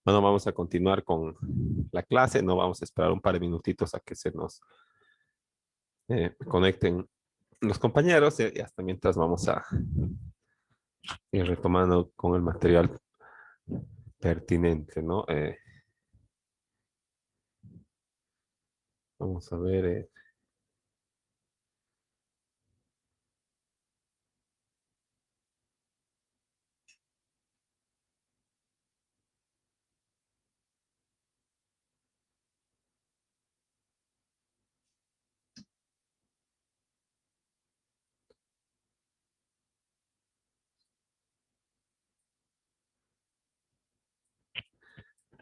Bueno, vamos a continuar con la clase. No vamos a esperar un par de minutitos a que se nos conecten los compañeros y hasta mientras vamos a ir retomando con el material pertinente, ¿no? Vamos a ver.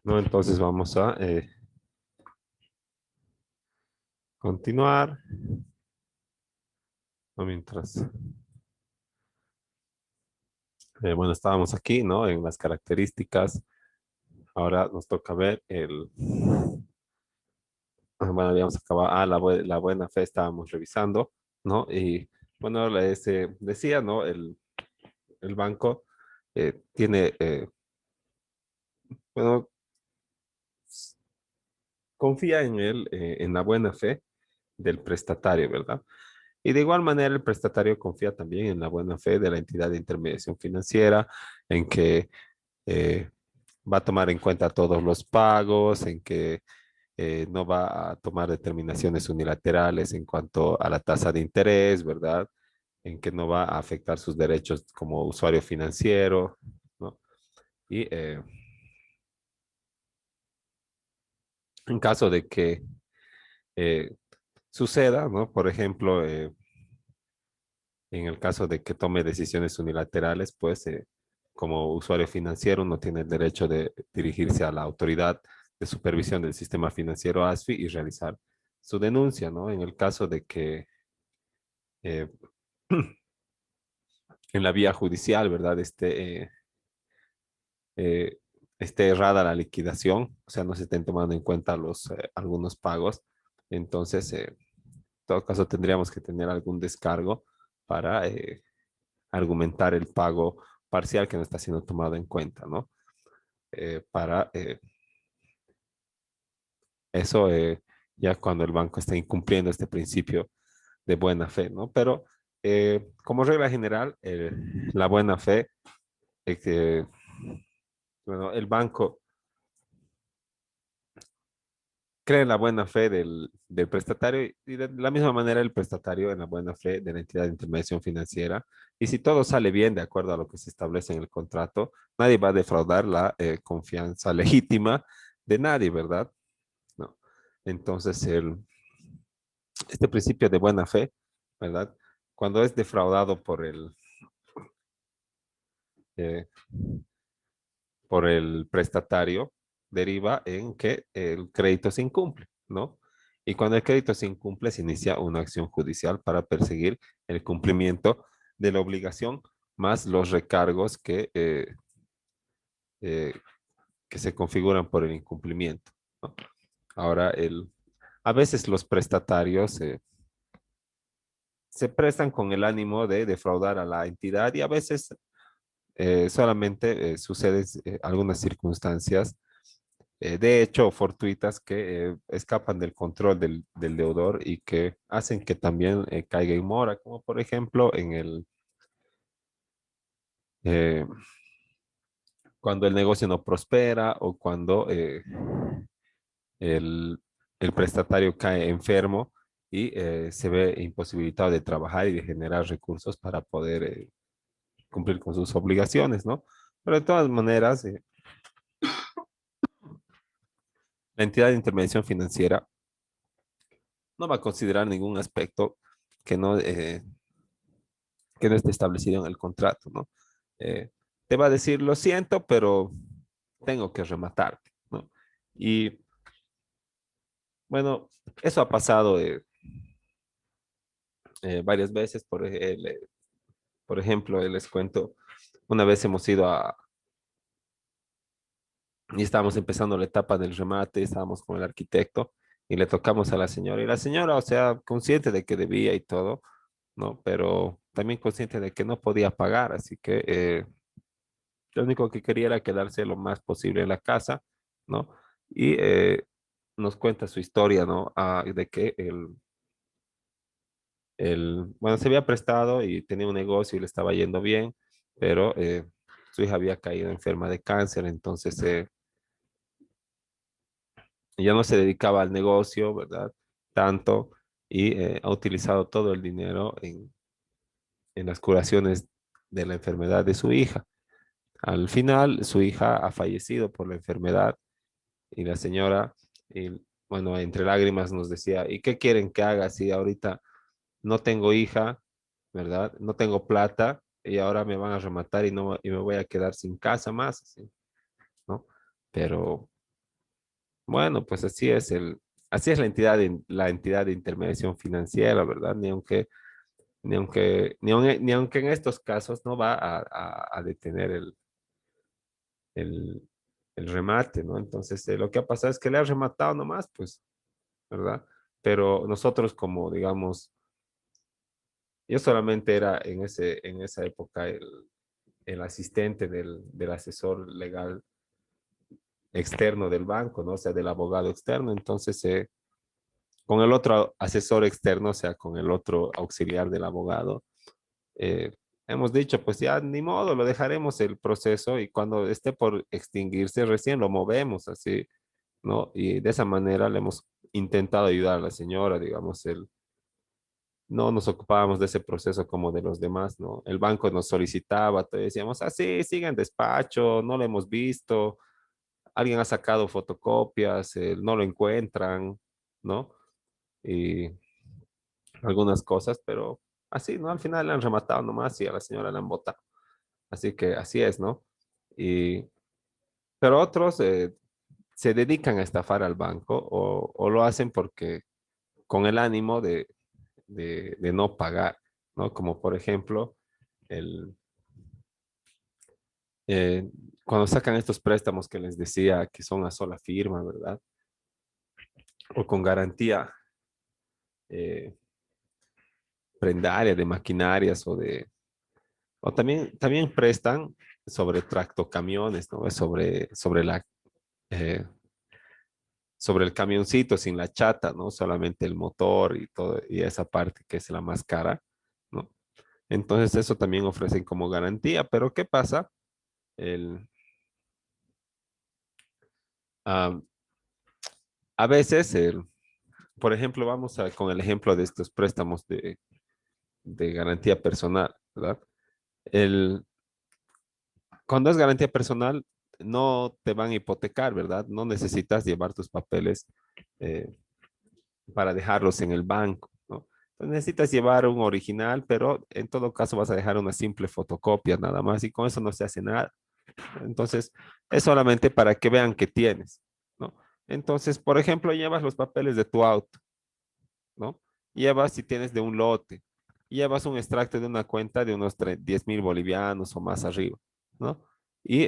¿No? Entonces vamos a continuar. ¿No? Mientras, bueno, estábamos aquí, ¿no? En las características. Ahora nos toca ver bueno, habíamos acabado, la buena fe estábamos revisando, ¿no? Y bueno, decía, ¿no? El banco tiene, bueno, confía en la buena fe del prestatario, ¿verdad? Y de igual manera el prestatario confía también en la buena fe de la entidad de intermediación financiera, en que eh, va a tomar en cuenta todos los pagos, en que no va a tomar determinaciones unilaterales en cuanto a la tasa de interés, ¿verdad? En que no va a afectar sus derechos como usuario financiero, ¿no? Y en caso de que eh, suceda, ¿no? Por ejemplo, en el caso de que tome decisiones unilaterales, pues como usuario financiero no tiene el derecho de dirigirse a la autoridad de supervisión del sistema financiero ASFI y realizar su denuncia, ¿no? En el caso de que eh, en la vía judicial, ¿verdad? Eh, esté errada la liquidación, o sea, no se estén tomando en cuenta algunos pagos, entonces, en todo caso, tendríamos que tener algún descargo para argumentar el pago parcial que no está siendo tomado en cuenta, ¿no? Para eso, ya cuando el banco está incumpliendo este principio de buena fe, ¿no? Pero como regla general, la buena fe, que, bueno, el banco cree en la buena fe del prestatario y de la misma manera el prestatario en la buena fe de la entidad de intermediación financiera. Y si todo sale bien de acuerdo a lo que se establece en el contrato, nadie va a defraudar la confianza legítima de nadie, ¿verdad? No. Entonces, este principio de buena fe, ¿verdad? Cuando es defraudado eh, por el prestatario, deriva en que el crédito se incumple, ¿no? Y cuando el crédito se incumple, se inicia una acción judicial para perseguir el cumplimiento de la obligación más los recargos eh, que se configuran por el incumplimiento, ¿no? Ahora, a veces los prestatarios se prestan con el ánimo de defraudar a la entidad y a veces solamente suceden algunas circunstancias de hecho fortuitas que escapan del control del deudor y que hacen que también caiga en mora, como por ejemplo eh, cuando el negocio no prospera o cuando el, el prestatario cae enfermo y se ve imposibilitado de trabajar y de generar recursos para poder cumplir con sus obligaciones, ¿no? Pero de todas maneras, la entidad de intervención financiera no va a considerar ningún aspecto que que no esté establecido en el contrato, ¿no? Eh, te va a decir, lo siento, pero tengo que rematarte, ¿no? Y bueno, eso ha pasado varias veces. Por ejemplo, les cuento, una vez hemos ido y estábamos empezando la etapa del remate, estábamos con el arquitecto y le tocamos a la señora. Y la señora, o sea, consciente de que debía y todo, ¿no? Pero también consciente de que no podía pagar, así que Lo único que quería era quedarse lo más posible en la casa, ¿no? Y nos cuenta su historia, ¿no? De que bueno, se había prestado y tenía un negocio y le estaba yendo bien, pero su hija había caído enferma de cáncer, entonces ya no se dedicaba al negocio, ¿verdad? Tanto, y ha utilizado todo el dinero en las curaciones de la enfermedad de su hija. Al final, su hija ha fallecido por la enfermedad y la señora, bueno, entre lágrimas nos decía, ¿y qué quieren que haga si ahorita no tengo hija, ¿verdad? No tengo plata y ahora me van a rematar y me voy a quedar sin casa más, así, ¿no? Pero bueno, pues así es la entidad de intermediación financiera, ¿verdad? Ni aunque en estos casos no va a detener el, el remate, ¿no? Entonces, lo que ha pasado es que le ha rematado nomás, pues, ¿verdad? Pero nosotros como, digamos, yo solamente era en esa época el asistente del asesor legal externo del banco, ¿no? O sea, del abogado externo. Entonces, con el otro asesor externo, o sea, con el otro auxiliar del abogado, eh, hemos dicho, pues ya ni modo, lo dejaremos el proceso y cuando esté por extinguirse, recién lo movemos así, ¿no? Y de esa manera le hemos intentado ayudar a la señora, digamos, no nos ocupábamos de ese proceso como de los demás, ¿no? El banco nos solicitaba, te decíamos, ah, sí, sigue en despacho, no lo hemos visto, alguien ha sacado fotocopias, no lo encuentran, ¿no? Y algunas cosas, pero así, ¿no? Al final le han rematado nomás y a la señora le han votado. Así que así es, ¿no? Y, pero otros se dedican a estafar al banco o lo hacen porque con el ánimo de no pagar, ¿no? Como por ejemplo, el, eh, cuando sacan estos préstamos que les decía que son a sola firma, ¿verdad? O con garantía eh, prendaria de maquinarias o también prestan sobre tractocamiones, ¿no? Eh, sobre el camioncito sin la chata, ¿no? Solamente el motor y todo, y esa parte que es la más cara, ¿no? Entonces eso también ofrecen como garantía, pero ¿qué pasa? El, ah, a veces, por ejemplo, con el ejemplo de estos préstamos de garantía personal, ¿verdad? El, Cuando es garantía personal, no te van a hipotecar, ¿verdad? No necesitas llevar tus papeles eh, para dejarlos en el banco, ¿no? Entonces necesitas llevar un original, pero en todo caso vas a dejar una simple fotocopia nada más y con eso no se hace nada. Entonces es solamente para que vean que tienes, ¿no? Entonces, por ejemplo, llevas los papeles de tu auto, ¿no? Llevas si tienes de un lote, llevas un extracto de una cuenta de unos 10.000 bolivianos o más arriba, ¿no? Y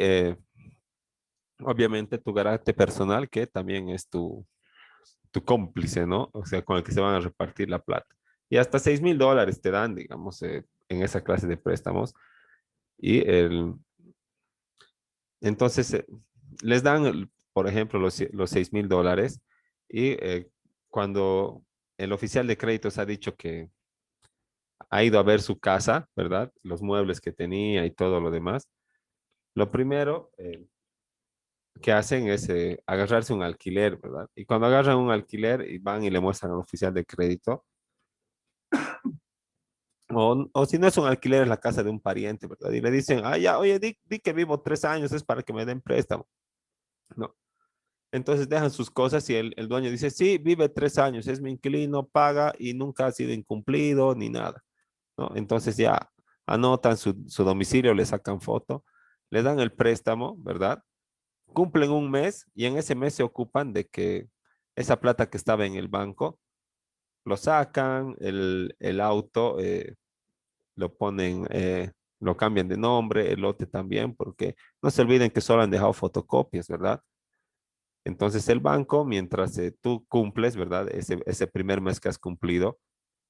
obviamente tu garante personal, que también es tu cómplice, ¿no? O sea, con el que se van a repartir la plata. Y hasta $6.000 te dan, digamos, en esa clase de préstamos. Y entonces les dan, por ejemplo, los $6.000 y cuando el oficial de créditos ha dicho que ha ido a ver su casa, ¿verdad? Los muebles que tenía y todo lo demás. Lo primero que hacen es agarrarse un alquiler, ¿verdad? Y cuando agarran un alquiler y van y le muestran al oficial de crédito, o si no es un alquiler, es la casa de un pariente, ¿verdad? Y le dicen, ah, ya, oye, di que vivo 3 años, es para que me den préstamo. No. Entonces dejan sus cosas y el dueño dice, sí, vive 3 años, es mi inquilino, paga y nunca ha sido incumplido ni nada, ¿no? Entonces ya anotan su domicilio, le sacan foto, le dan el préstamo, ¿verdad? Cumplen un mes y en ese mes se ocupan de que esa plata que estaba en el banco, lo sacan, el auto, lo ponen, lo cambian de nombre, el lote también, porque no se olviden que solo han dejado fotocopias, ¿verdad? Entonces el banco, mientras tú cumples, ¿verdad? Ese primer mes que has cumplido,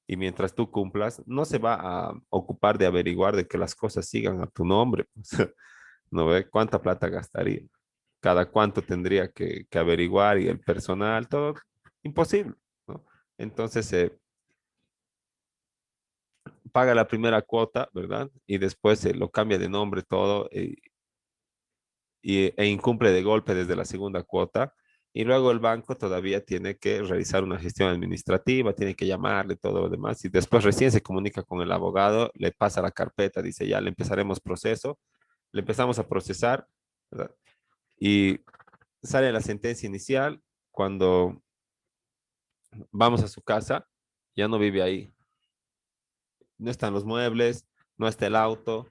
y mientras tú cumplas, no se va a ocupar de averiguar de que las cosas sigan a tu nombre, pues, ¿No ve? ¿Cuánta plata gastaría? Cada cuánto tendría que averiguar y el personal, todo imposible, ¿no? Entonces paga la primera cuota, ¿verdad? Y después se lo cambia de nombre todo e incumple de golpe desde la segunda cuota. Y luego el banco todavía tiene que realizar una gestión administrativa, tiene que llamarle todo lo demás. Y después recién se comunica con el abogado, le pasa la carpeta, dice ya le empezaremos proceso, le empezamos a procesar, ¿verdad? Y sale la sentencia inicial. Cuando vamos a su casa, ya no vive ahí. No están los muebles, no está el auto.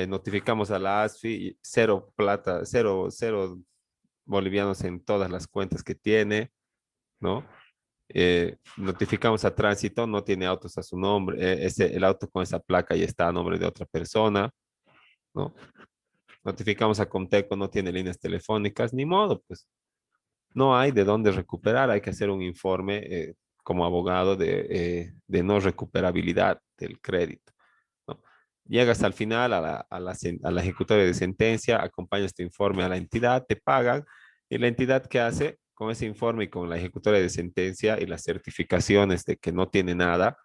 Notificamos a la ASFI, y cero plata, cero bolivianos en todas las cuentas que tiene, ¿no? Notificamos a Tránsito, no tiene autos a su nombre, el auto con esa placa ya está a nombre de otra persona, ¿no? Notificamos a Comteco, no tiene líneas telefónicas, ni modo, pues no hay de dónde recuperar, hay que hacer un informe como abogado de no recuperabilidad del crédito, ¿no? Llegas al final a la ejecutoria de sentencia, acompañas tu informe a la entidad, te pagan, y la entidad que hace con ese informe y con la ejecutoria de sentencia y las certificaciones de que no tiene nada,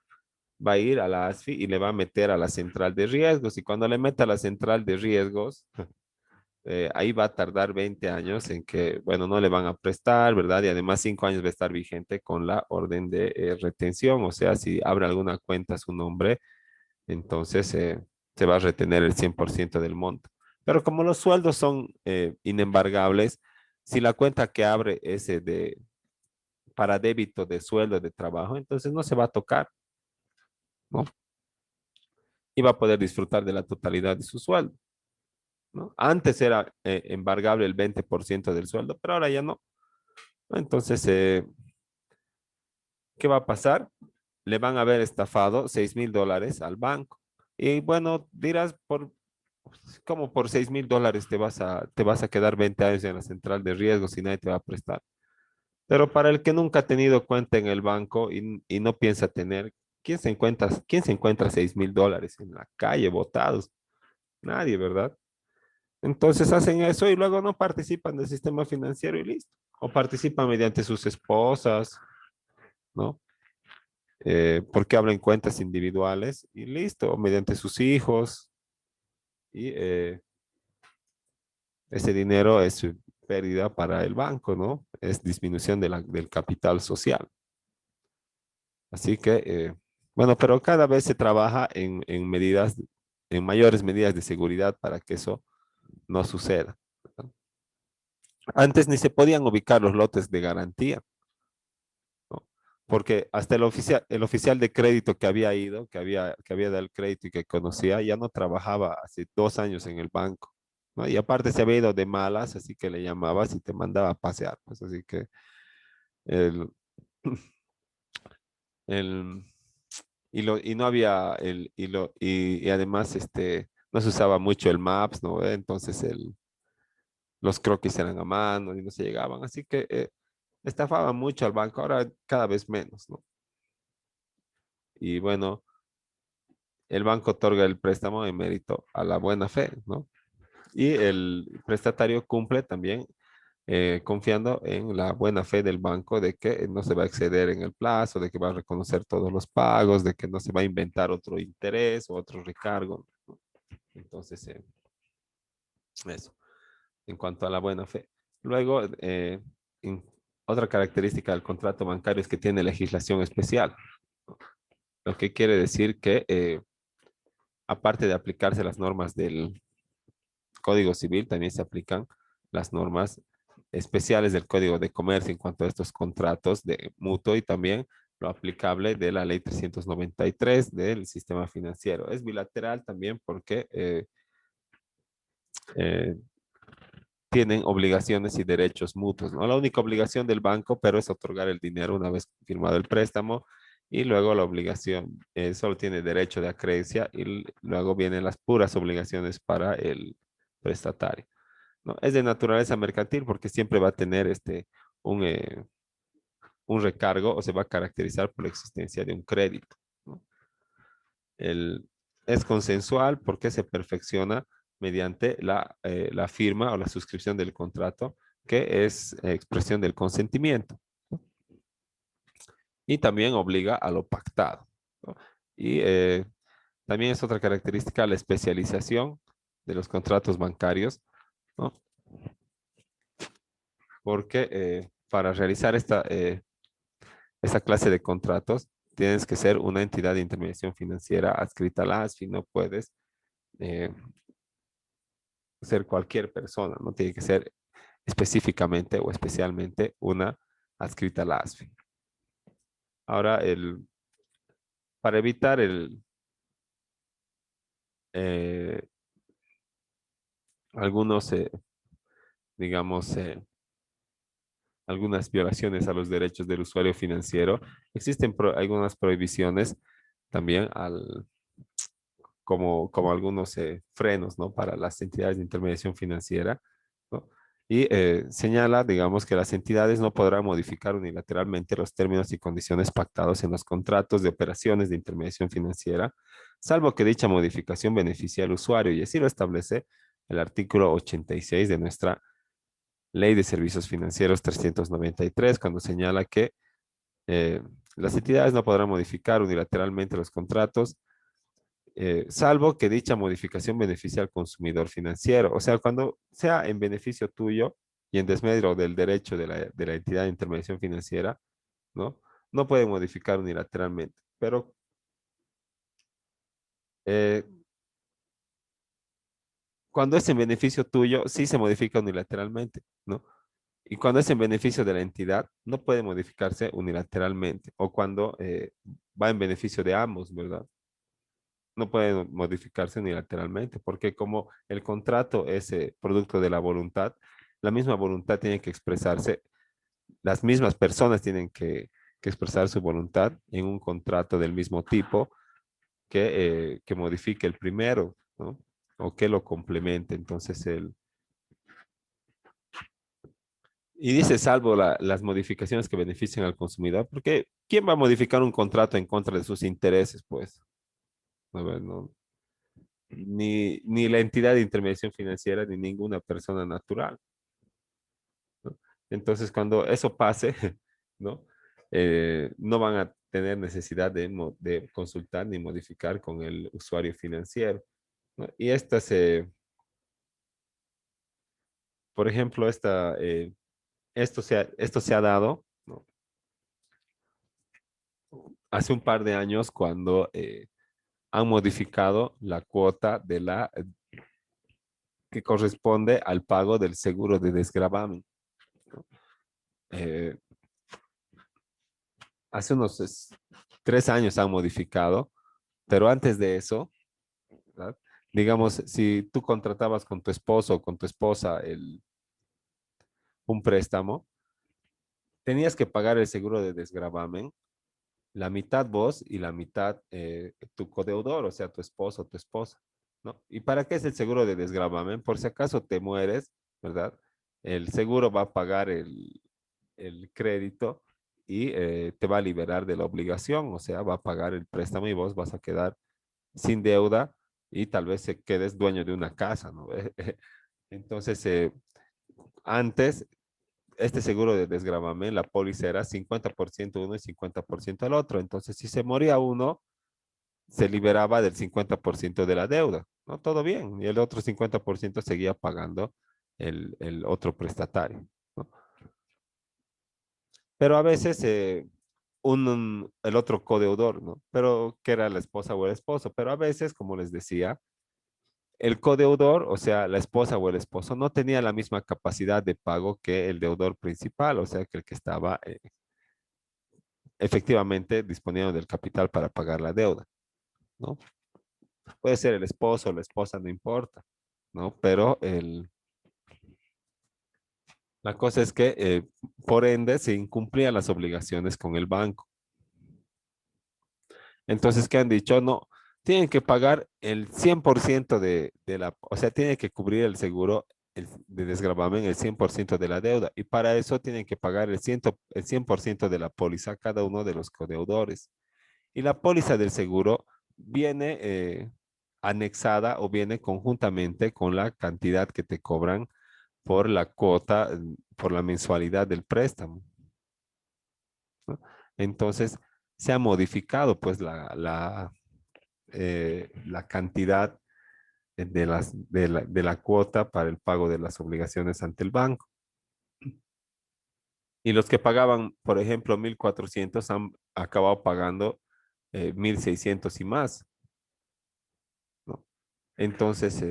va a ir a la ASFI y le va a meter a la central de riesgos. Y cuando le meta a la central de riesgos, ahí va a tardar 20 años en que, bueno, no le van a prestar, ¿verdad? Y además 5 años va a estar vigente con la orden de retención. O sea, si abre alguna cuenta a su nombre, entonces se va a retener el 100% del monto. Pero como los sueldos son inembargables, si la cuenta que abre es para débito de sueldo de trabajo, entonces no se va a tocar, ¿no? Y va a poder disfrutar de la totalidad de su sueldo, ¿no? Antes era embargable el 20% del sueldo, pero ahora ya no. Entonces, ¿qué va a pasar? Le van a haber estafado $6,000 al banco. Y bueno, dirás, ¿cómo por $6,000 te vas a quedar 20 años en la central de riesgos y nadie te va a prestar? Pero para el que nunca ha tenido cuenta en el banco y no piensa tener, ¿quién se encuentra $6,000 en la calle botados? Nadie, ¿verdad? Entonces hacen eso y luego no participan del sistema financiero y listo. O participan mediante sus esposas, ¿no? Porque abren cuentas individuales y listo, o mediante sus hijos. Y ese dinero es pérdida para el banco, ¿no? Es disminución del capital social. Así que, bueno, pero cada vez se trabaja en medidas, en mayores medidas de seguridad para que eso no suceda, ¿verdad? Antes ni se podían ubicar los lotes de garantía, ¿no? Porque hasta el oficial de crédito que había ido, que había dado el crédito y que conocía, ya no trabajaba hace 2 años en el banco, ¿no? Y aparte se había ido de malas, así que le llamabas y te mandaba a pasear, pues así que el, el, y no había y además no se usaba mucho el Maps, ¿no? Entonces los croquis eran a mano y no se llegaban, así que estafaban mucho al banco, ahora cada vez menos, ¿no? Y bueno, el banco otorga el préstamo en mérito a la buena fe, ¿no? Y el prestatario cumple también confiando en la buena fe del banco de que no se va a exceder en el plazo, de que va a reconocer todos los pagos, de que no se va a inventar otro interés o otro recargo, ¿no? Entonces, eso, en cuanto a la buena fe. Luego, en- otra característica del contrato bancario es que tiene legislación especial, ¿no? Lo que quiere decir que, aparte de aplicarse las normas del Código Civil, también se aplican las normas especiales del Código de Comercio en cuanto a estos contratos de mutuo y también lo aplicable de la Ley 393 del sistema financiero. Es bilateral también porque eh, tienen obligaciones y derechos mutuos, ¿no? La única obligación del banco, pero es otorgar el dinero una vez firmado el préstamo y luego la obligación solo tiene derecho de acreencia y luego vienen las puras obligaciones para el prestatario, ¿no? Es de naturaleza mercantil porque siempre va a tener un, eh, un recargo o se va a caracterizar por la existencia de un crédito, ¿no? El, es consensual porque se perfecciona mediante la firma o la suscripción del contrato, que es expresión del consentimiento. Y también obliga a lo pactado, ¿no? Y también es otra característica la especialización de los contratos bancarios, ¿no? Porque para realizar esta clase de contratos tienes que ser una entidad de intermediación financiera adscrita a la ASFI, no puedes eh, ser cualquier persona, no tiene que ser específicamente o especialmente una adscrita a la ASFI. Ahora, para evitar eh, algunos, digamos, algunas violaciones a los derechos del usuario financiero, existen algunas prohibiciones también como algunos frenos, ¿no? Para las entidades de intermediación financiera, ¿no? Y señala, digamos, que las entidades no podrán modificar unilateralmente los términos y condiciones pactados en los contratos de operaciones de intermediación financiera, salvo que dicha modificación beneficie al usuario, y así lo establece el artículo 86 de nuestra Ley de Servicios Financieros 393, cuando señala que eh, las entidades no podrán modificar unilateralmente los contratos, salvo que dicha modificación beneficie al consumidor financiero. O sea, cuando sea en beneficio tuyo y en desmedro del derecho de la entidad de intermediación financiera, ¿no? No puede modificar unilateralmente. Pero eh, cuando es en beneficio tuyo, sí se modifica unilateralmente, ¿no? Y cuando es en beneficio de la entidad, no puede modificarse unilateralmente. O cuando va en beneficio de ambos, ¿verdad? No puede modificarse unilateralmente, porque como el contrato es producto de la voluntad, la misma voluntad tiene que expresarse, las mismas personas tienen que expresar su voluntad en un contrato del mismo tipo que modifique el primero, ¿no? O que lo complemente. Entonces, y dice, salvo las modificaciones que beneficien al consumidor, porque ¿quién va a modificar un contrato en contra de sus intereses? Pues, a ver, no, ni la entidad de intermediación financiera, ni ninguna persona natural, ¿no? Entonces, cuando eso pase, ¿no? No van a tener necesidad de consultar ni modificar con el usuario financiero, ¿no? Y por ejemplo, esto se ha dado, ¿no? Hace un par de años cuando han modificado la cuota que corresponde al pago del seguro de desgravamen, ¿no? Eh, hace unos 3 años han modificado, pero antes de eso, ¿verdad? Digamos, si tú contratabas con tu esposo o con tu esposa un préstamo, tenías que pagar el seguro de desgravamen, la mitad vos y la mitad tu codeudor, o sea, tu esposo o tu esposa, ¿no? ¿Y para qué es el seguro de desgravamen? Por si acaso te mueres, ¿verdad? El seguro va a pagar el crédito y te va a liberar de la obligación, o sea, va a pagar el préstamo y vos vas a quedar sin deuda y tal vez se quedes dueño de una casa, ¿no? Entonces, antes, este seguro de desgravamen, la póliza era 50% uno y 50% al otro. Entonces, si se moría uno, se liberaba del 50% de la deuda, ¿no? Todo bien. Y el otro 50% seguía pagando el otro prestatario, ¿no? Pero a veces el otro codeudor, ¿no? Pero que era la esposa o el esposo. Pero a veces, como les decía, el codeudor, o sea, la esposa o el esposo, no tenía la misma capacidad de pago que el deudor principal, o sea, que el que estaba efectivamente disponiendo del capital para pagar la deuda, ¿no? Puede ser el esposo o la esposa, no importa, ¿no? Pero la cosa es que, por ende, se incumplían las obligaciones con el banco. Entonces, ¿qué han dicho? No, tienen que pagar el 100% o sea, tienen que cubrir el seguro de desgravamen el 100% de la deuda. Y para eso tienen que pagar el 100% de la póliza cada uno de los codeudores. Y la póliza del seguro viene anexada o viene conjuntamente con la cantidad que te cobran por la cuota, por la mensualidad del préstamo, ¿no? Entonces, se ha modificado pues la cantidad de la cuota para el pago de las obligaciones ante el banco. Y los que pagaban, por ejemplo, 1.400 han acabado pagando 1.600 y más, ¿no? Entonces,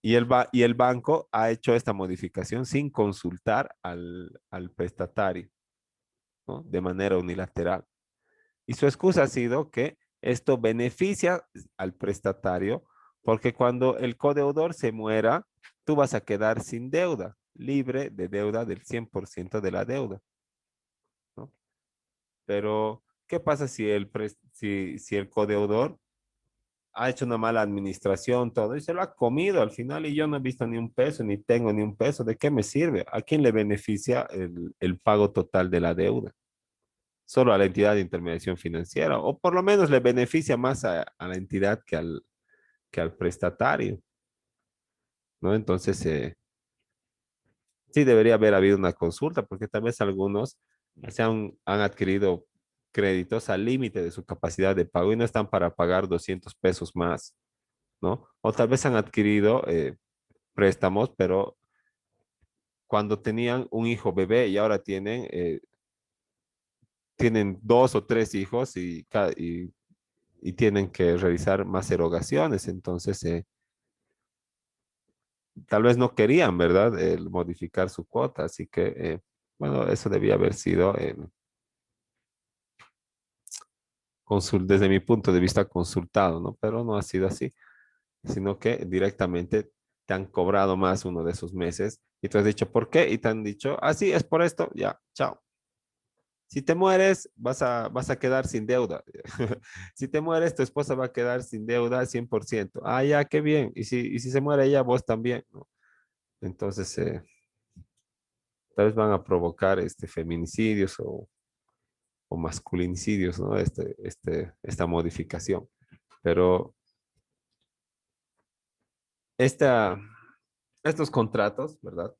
y el banco ha hecho esta modificación sin consultar al prestatario, ¿no? De manera unilateral. Y su excusa ha sido que esto beneficia al prestatario porque cuando el codeudor se muera, tú vas a quedar sin deuda, libre de deuda del 100% de la deuda, ¿no? Pero, ¿qué pasa si el codeudor ha hecho una mala administración, todo, y se lo ha comido al final y yo no he visto ni un peso, ni tengo ni un peso? ¿De qué me sirve? ¿A quién le beneficia el pago total de la deuda? Solo a la entidad de intermediación financiera, o por lo menos le beneficia más a la entidad que al prestatario, ¿no? Entonces, sí debería haber habido una consulta, porque tal vez algunos han adquirido créditos al límite de su capacidad de pago y no están para pagar 200 pesos más, ¿no? O tal vez han adquirido préstamos, pero cuando tenían un hijo bebé y ahora tienen dos o tres hijos y tienen que realizar más erogaciones. Entonces, tal vez no querían, ¿verdad? El modificar su cuota. Así que, bueno, eso debía haber sido, desde mi punto de vista, consultado, ¿no? Pero no ha sido así, sino que directamente te han cobrado más uno de esos meses y tú has dicho, ¿por qué? Y te han dicho, ah, sí, es por esto, ya, chao. Si te mueres, vas a quedar sin deuda. Si te mueres, tu esposa va a quedar sin deuda 100%. Ah, ya, qué bien. Y si se muere ella, vos también, ¿no? Entonces, tal vez van a provocar feminicidios o masculinicidios, ¿no? Esta modificación. Pero esta, estos contratos, ¿verdad?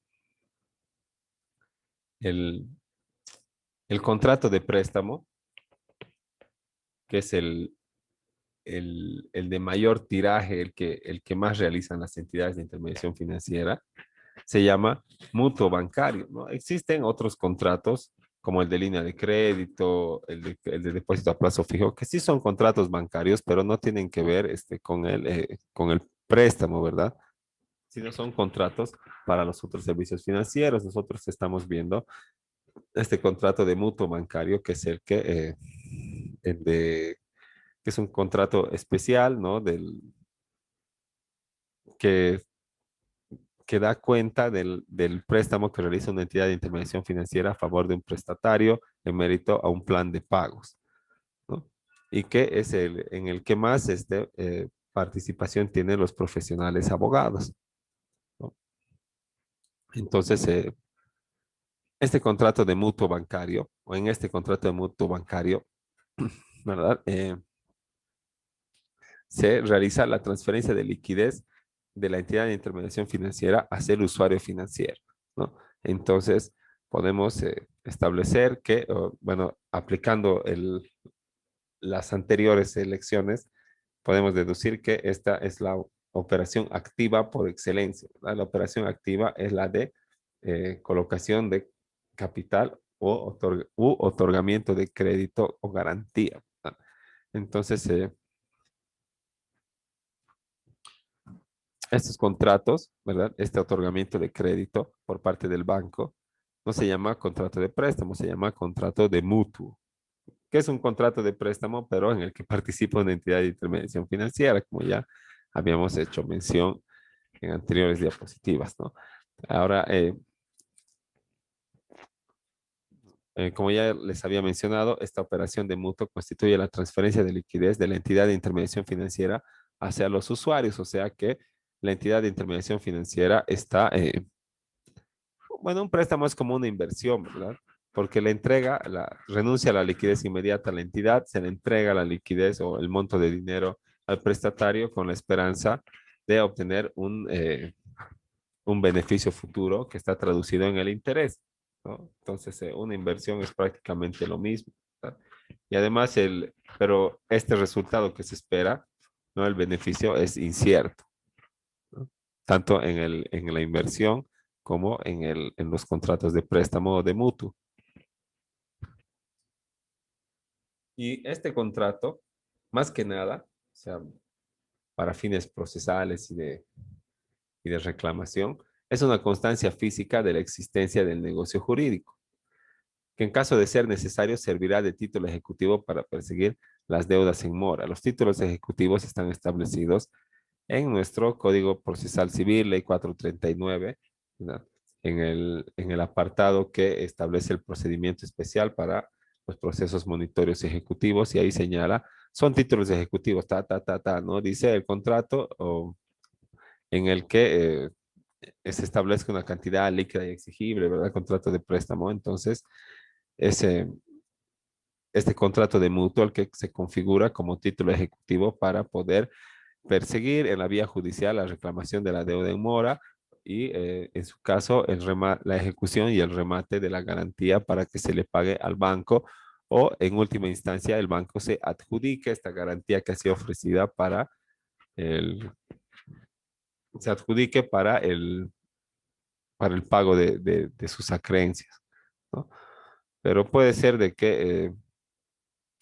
El, el contrato de préstamo, que es el de mayor tiraje, el que más realizan las entidades de intermediación financiera, se llama mutuo bancario, ¿no? Existen otros contratos como el de línea de crédito, el de depósito a plazo fijo, que sí son contratos bancarios, pero no tienen que ver con el préstamo, ¿verdad? Sino son contratos para los otros servicios financieros. Nosotros estamos viendo este contrato de mutuo bancario, que es que es un contrato especial, ¿no? Que que da cuenta del préstamo que realiza una entidad de intermediación financiera a favor de un prestatario en mérito a un plan de pagos, ¿no? Y que es en el que más participación tienen los profesionales abogados, ¿no? Entonces, este contrato de mutuo bancario, o en este contrato de mutuo bancario, ¿verdad? Se realiza la transferencia de liquidez de la entidad de intermediación financiera hacia el usuario financiero, ¿no? Entonces, podemos establecer que, bueno, aplicando las anteriores elecciones, podemos deducir que esta es la operación activa por excelencia, ¿verdad? La operación activa es la de colocación de capital u otorgamiento de crédito o garantía, ¿verdad? Entonces, estos contratos, ¿verdad? Este otorgamiento de crédito por parte del banco no se llama contrato de préstamo, se llama contrato de mutuo, que es un contrato de préstamo, pero en el que participa una entidad de intermediación financiera, como ya habíamos hecho mención en anteriores diapositivas, ¿no? Ahora, como ya les había mencionado, esta operación de mutuo constituye la transferencia de liquidez de la entidad de intermediación financiera hacia los usuarios, o sea que la entidad de intermediación financiera está bueno, un préstamo es como una inversión, ¿verdad? Porque renuncia a la liquidez inmediata a la entidad, se le entrega la liquidez o el monto de dinero al prestatario con la esperanza de obtener un beneficio futuro que está traducido en el interés, ¿no? Entonces, una inversión es prácticamente lo mismo, ¿verdad? Y además, pero este resultado que se espera, ¿no? El beneficio es incierto, ¿no? Tanto en la inversión como en los contratos de préstamo o de mutuo. Y este contrato, más que nada, o sea, para fines procesales y de reclamación, es una constancia física de la existencia del negocio jurídico, que en caso de ser necesario servirá de título ejecutivo para perseguir las deudas en mora. Los títulos ejecutivos están establecidos en nuestro Código Procesal Civil, Ley 439, ¿verdad? En el apartado que establece el procedimiento especial para los procesos monitorios ejecutivos y ahí señala, son títulos ejecutivos, ¿no? Dice el contrato o en el que se establezca una cantidad líquida y exigible, ¿verdad? Contrato de préstamo. Entonces, ese, este contrato de mutuo, el que se configura como título ejecutivo para poder perseguir en la vía judicial la reclamación de la deuda en mora y, en su caso, la ejecución y el remate de la garantía para que se le pague al banco o, en última instancia, el banco se adjudique esta garantía que ha sido ofrecida el, se adjudique para el pago de sus acreencias, ¿no? Pero puede ser de que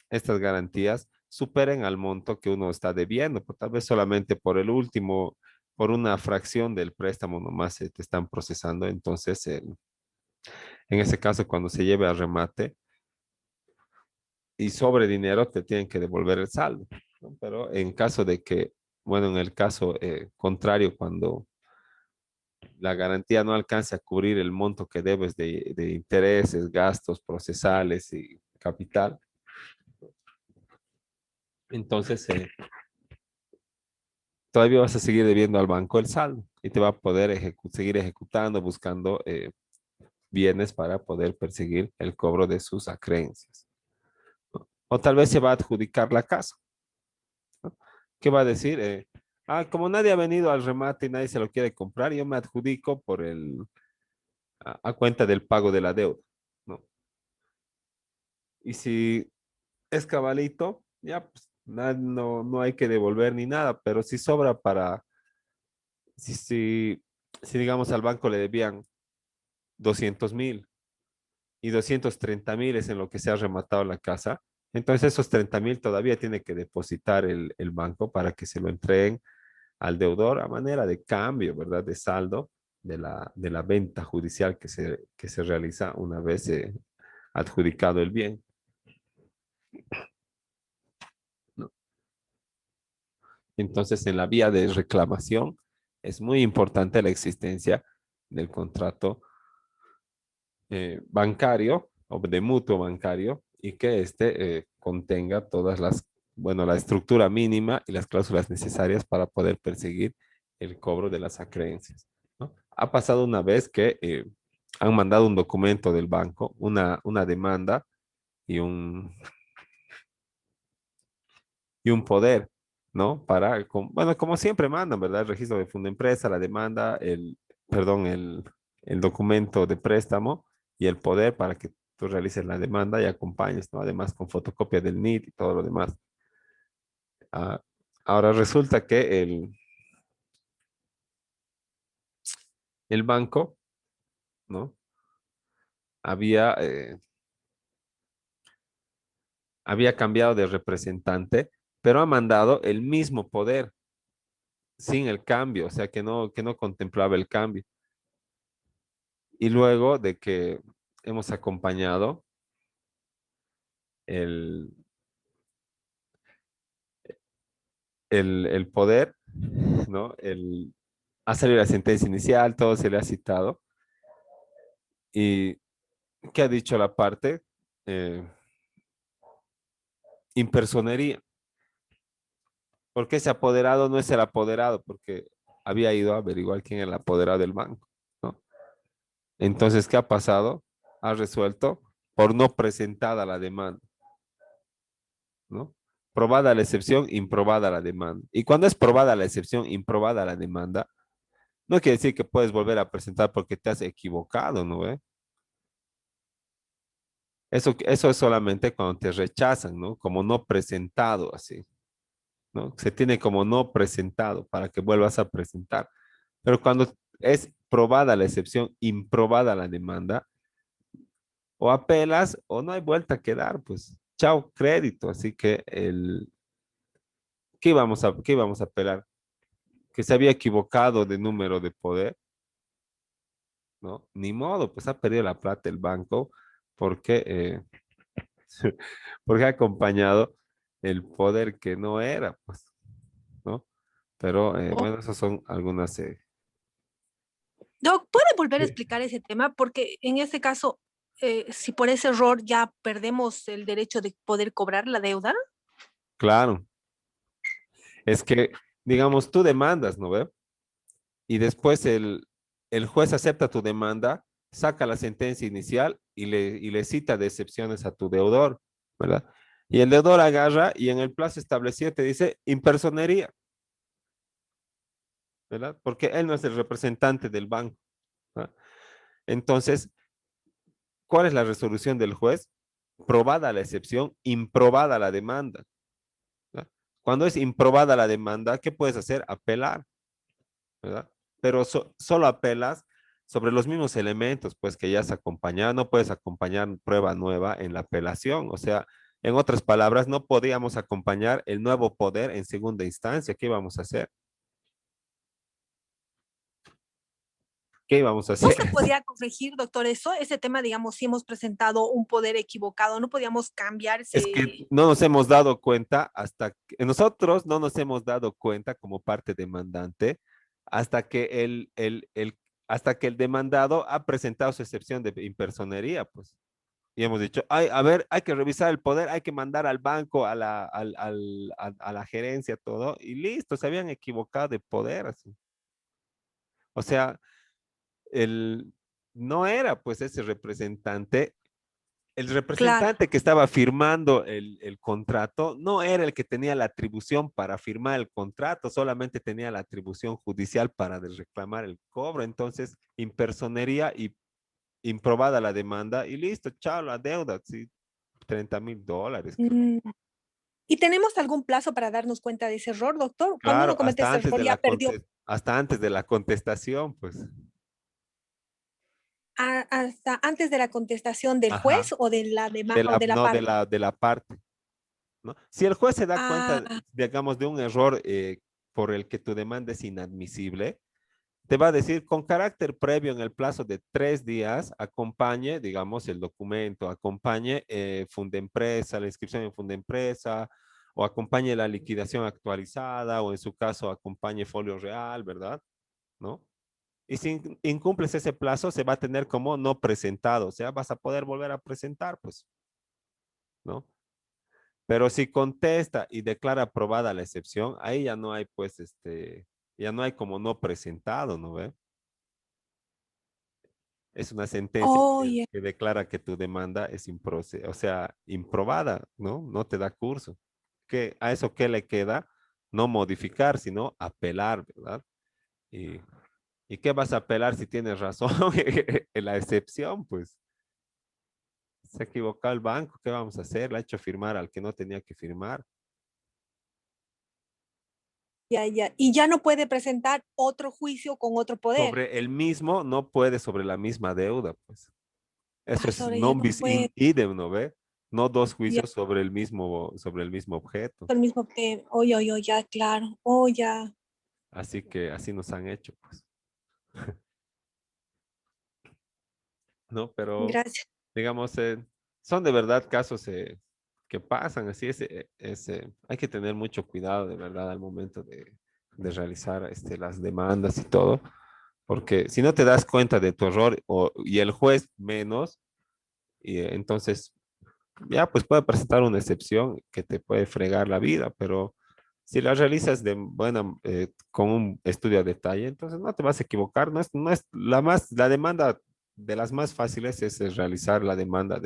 estas garantías superen al monto que uno está debiendo, tal vez solamente por el último, por una fracción del préstamo nomás se te están procesando. Entonces, en ese caso, cuando se lleve a remate y sobre dinero, te tienen que devolver el saldo, ¿no? Pero en caso de que, bueno, en el caso contrario, cuando la garantía no alcance a cubrir el monto que debes de intereses, gastos procesales y capital, entonces todavía vas a seguir debiendo al banco el saldo y te va a poder seguir ejecutando, buscando bienes para poder perseguir el cobro de sus acreencias. O tal vez se va a adjudicar la casa, ¿no? ¿Qué va a decir? Como nadie ha venido al remate y nadie se lo quiere comprar, yo me adjudico a cuenta del pago de la deuda, ¿no? Y si es cabalito, ya pues, no hay que devolver ni nada, pero si sobra si, si, si digamos al banco le debían 200.000 y 230.000 es en lo que se ha rematado la casa, entonces esos 30.000 todavía tiene que depositar el banco para que se lo entreguen al deudor a manera de cambio, ¿verdad? De saldo de la venta judicial que se realiza una vez adjudicado el bien, ¿no? Entonces, en la vía de reclamación es muy importante la existencia del contrato bancario o de mutuo bancario y que éste contenga bueno, la estructura mínima y las cláusulas necesarias para poder perseguir el cobro de las acreencias, ¿no? Ha pasado una vez que han mandado un documento del banco, una demanda y un poder, ¿no? Bueno, como siempre mandan, ¿verdad? El registro de fondo de empresa, la demanda, perdón, el documento de préstamo y el poder para que tú realices la demanda y acompañes, ¿no? Además, con fotocopia del NIT y todo lo demás. Ah, ahora resulta que el banco, ¿no? Había cambiado de representante, pero ha mandado el mismo poder sin el cambio, o sea que no contemplaba el cambio. Y luego de que hemos acompañado el, el poder, ¿no? Ha salido la sentencia inicial, todo se le ha citado. ¿Y qué ha dicho la parte? Eh, Impersonería. Porque ese apoderado no es el apoderado, porque había ido a averiguar quién era el apoderado del banco, ¿no? Entonces, ¿qué ha pasado? Ha resuelto por no presentada la demanda, ¿no? Probada la excepción, improbada la demanda. Y cuando es probada la excepción, improbada la demanda, no quiere decir que puedes volver a presentar porque te has equivocado, ¿no ve? Eso es solamente cuando te rechazan, ¿no? Como no presentado, así, ¿no? Se tiene como no presentado para que vuelvas a presentar. Pero cuando es probada la excepción, improbada la demanda, o apelas o no hay vuelta que dar, pues, chao, crédito. Así que ¿qué íbamos a apelar? Que se había equivocado de número de poder, ¿no? Ni modo, pues ha perdido la plata el banco porque, porque ha acompañado el poder que no era, pues, ¿no? Pero Oh, bueno, esas son algunas... Doc, ¿puede volver a Sí. explicar ese tema? Porque en este caso, si por ese error ya perdemos el derecho de poder cobrar la deuda. Claro, es que, digamos, tú demandas, ¿no ve? Y después el juez acepta tu demanda, saca la sentencia inicial y le cita de excepciones a tu deudor, ¿verdad? Y el deudor agarra y en el plazo establecido te dice impersonería, ¿verdad? Porque él no es el representante del banco, ¿verdad? Entonces, ¿cuál es la resolución del juez? Probada la excepción, improbada la demanda, ¿verdad? Cuando es improbada la demanda, ¿qué puedes hacer? Apelar, ¿verdad? Pero solo apelas sobre los mismos elementos, pues que ya se acompañaban, no puedes acompañar prueba nueva en la apelación, o sea, en otras palabras, no podíamos acompañar el nuevo poder en segunda instancia, ¿qué íbamos a hacer? ¿Qué íbamos a ¿No hacer? se podía corregir, doctor, eso? Ese tema, digamos, si hemos presentado un poder equivocado, ¿no podíamos cambiar Es que ese? no nos hemos dado cuenta hasta que nosotros no nos hemos dado cuenta como parte demandante hasta que hasta que el demandado ha presentado su excepción de impersonería, pues. Y hemos dicho, ay, a ver, hay que revisar el poder, hay que mandar al banco, a la gerencia, todo, y listo, se habían equivocado de poder, así. O sea, el, no era pues ese representante, el Claro. representante que estaba firmando el contrato no era el que tenía la atribución para firmar el contrato, solamente tenía la atribución judicial para reclamar el cobro. Entonces, impersonería y improbada la demanda y listo, chao, la deuda, sí, $30,000. Mm. ¿Y tenemos algún plazo para darnos cuenta de ese error, doctor? Cuando uno Claro, comete ese error, ya perdió. hasta antes de la contestación, pues. Hasta antes de la contestación del juez Ajá. o de o de la No, parte. de la parte, ¿no? Si el juez se da cuenta, Ah, digamos, de un error por el que tu demanda es inadmisible, te va a decir con carácter previo en el plazo de 3 días, acompañe, digamos, el documento, acompañe Fundempresa, la inscripción en Fundempresa, o acompañe la liquidación actualizada, o en su caso, acompañe folio real, ¿verdad? ¿No? Y si incumples ese plazo, se va a tener como no presentado, o sea, vas a poder volver a presentar, pues, ¿no? Pero si contesta y declara aprobada la excepción, ahí ya no hay, pues, ya no hay como no presentado, ¿no ve? Es una sentencia oye. que declara que tu demanda es o sea, improbada, ¿no? No te da curso. ¿A eso qué le queda? No modificar, sino apelar, ¿verdad? Y, ¿Y qué vas a apelar si tienes razón en la excepción? Pues se ha equivocado el banco, ¿qué vamos a hacer? Le ha hecho firmar al que no tenía que firmar. Ya, ya. Y ya no puede presentar otro juicio con otro poder. Sobre el mismo, no puede sobre la misma deuda, pues. Eso Ah, es sobre ya non no bis in puede. idem, ¿no ve? No dos Ya, juicios sobre el mismo objeto. el mismo que. Oye, oye, oye, ya, claro. Oh, ya. Así que así nos han hecho, pues. ¿No? Pero, Gracias. digamos, son de verdad casos que pasan, así hay que tener mucho cuidado, de verdad, al momento de realizar las demandas y todo, porque si no te das cuenta de tu error y el juez menos, y entonces ya pues puede presentar una excepción que te puede fregar la vida, pero si la realizas con un estudio a detalle, entonces no te vas a equivocar, no es la demanda de las más fáciles es realizar la demanda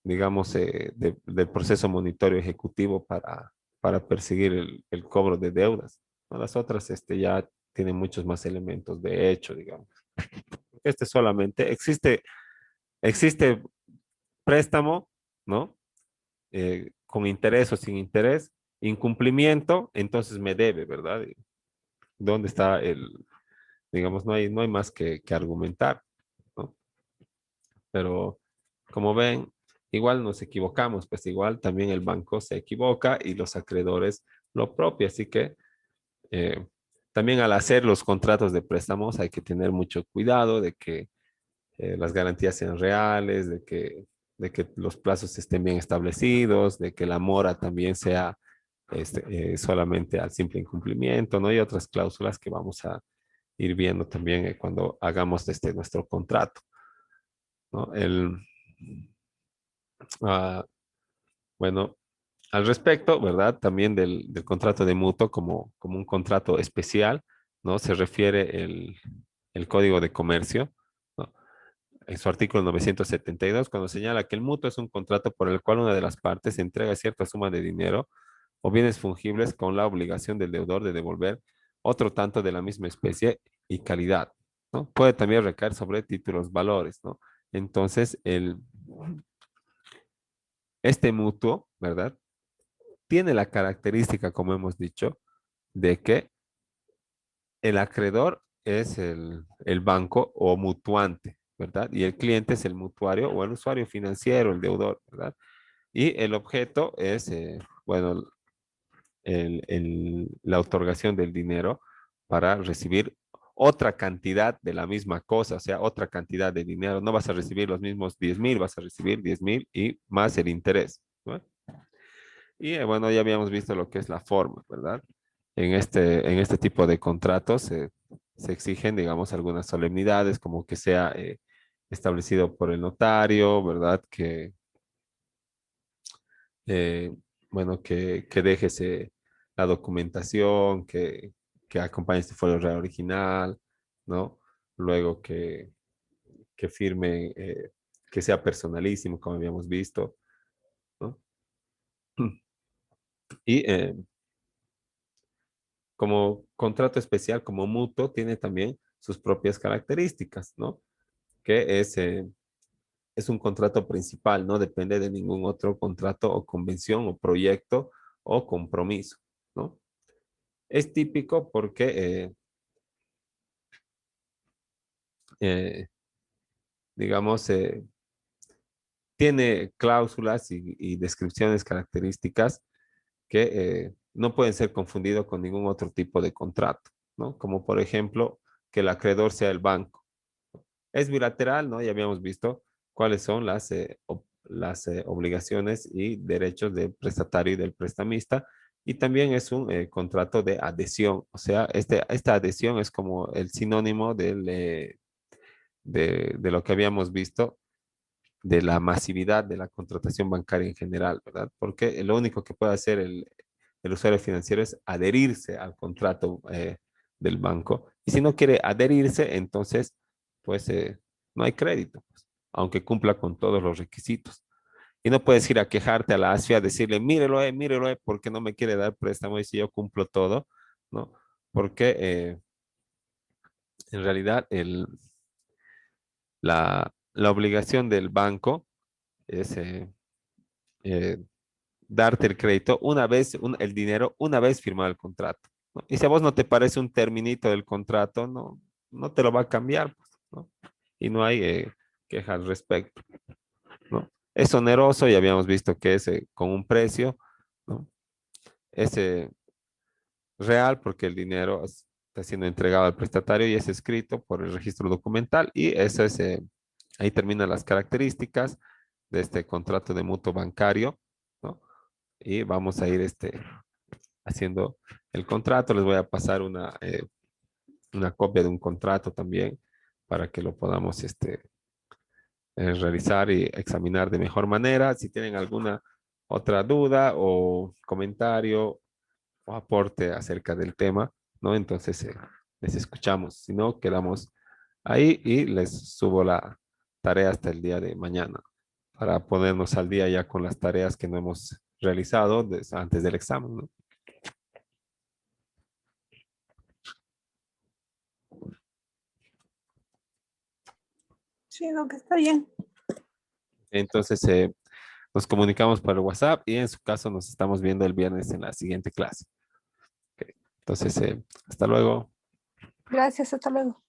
digamos, del proceso monitorio ejecutivo para perseguir el cobro de deudas, ¿no? Las otras ya tienen muchos más elementos de hecho, digamos. Este solamente existe préstamo, ¿no? Con interés o sin interés, incumplimiento, entonces me debe, ¿verdad? ¿Dónde está digamos, no hay más que argumentar, ¿no? Pero como ven, igual nos equivocamos, pues igual también el banco se equivoca y los acreedores lo propio. Así que eh, también al hacer los contratos de préstamos hay que tener mucho cuidado de que las garantías sean reales, de que los plazos estén bien establecidos, de que la mora también sea solamente al simple incumplimiento, ¿no? Y otras cláusulas que vamos a ir viendo también cuando hagamos nuestro contrato, ¿no? Ah, bueno, al respecto, ¿verdad? También del contrato de mutuo como un contrato especial, ¿no? Se refiere el Código de Comercio, ¿no? En su artículo 972, cuando señala que el mutuo es un contrato por el cual una de las partes entrega cierta suma de dinero o bienes fungibles con la obligación del deudor de devolver otro tanto de la misma especie y calidad, ¿no? Puede también recaer sobre títulos valores, ¿no? Entonces, este mutuo, ¿verdad? Tiene la característica, como hemos dicho, de que el acreedor es el banco o mutuante, ¿verdad? Y el cliente es el mutuario o el usuario financiero, el deudor, ¿verdad? Y el objeto es, bueno, la otorgación del dinero para recibir otra cantidad de la misma cosa, o sea, otra cantidad de dinero. No vas a recibir los mismos 10,000, vas a recibir 10,000 y más el interés, ¿no? Y bueno, ya habíamos visto lo que es la forma, ¿verdad? En este tipo de contratos se exigen, digamos, algunas solemnidades, como que sea establecido por el notario, ¿verdad? Eh, bueno, que dejes la documentación, que acompañe este folio real original, ¿no? Luego que firme, que sea personalísimo, como habíamos visto, ¿no? Y como contrato especial, como mutuo, tiene también sus propias características, ¿no? Que es un contrato principal, no depende de ningún otro contrato o convención o proyecto o compromiso, ¿no? Es típico porque, digamos, tiene cláusulas y descripciones características que no pueden ser confundidos con ningún otro tipo de contrato, ¿no? Como por ejemplo, que el acreedor sea el banco. Es bilateral, ¿no? Ya habíamos visto cuáles son las obligaciones y derechos del prestatario y del prestamista. Y también es un contrato de adhesión. O sea, esta adhesión es como el sinónimo de lo que habíamos visto de la masividad de la contratación bancaria en general, ¿verdad? Porque lo único que puede hacer el usuario financiero es adherirse al contrato del banco. Y si no quiere adherirse, entonces, pues no hay crédito, pues, aunque cumpla con todos los requisitos. Y no puedes ir a quejarte a la ASFIA, a decirle, mírelo, porque no me quiere dar préstamo y si yo cumplo todo, ¿no? Porque en realidad la obligación del banco es eh, darte el crédito una vez, el dinero una vez firmado el contrato, ¿no? Y si a vos no te parece un terminito del contrato, no te lo va a cambiar, pues, ¿no? Y no hay queja al respecto, ¿no? Es oneroso y habíamos visto que es con un precio, ¿no? Es real porque el dinero está siendo entregado al prestatario y es escrito por el registro documental y eso es, ahí terminan las características de este contrato de mutuo bancario, ¿no? Y vamos a ir haciendo el contrato. Les voy a pasar una copia de un contrato también para que lo podamos realizar y examinar de mejor manera. Si tienen alguna otra duda o comentario o aporte acerca del tema, ¿no? Entonces les escuchamos. Si no, quedamos ahí y les subo la tarea hasta el día de mañana. para ponernos al día ya con las tareas que no hemos realizado antes del examen, ¿no? Sí, lo que está bien. Entonces, nos comunicamos por WhatsApp y en su caso nos estamos viendo el viernes en la siguiente clase. Ok. Entonces, hasta luego. Gracias, hasta luego.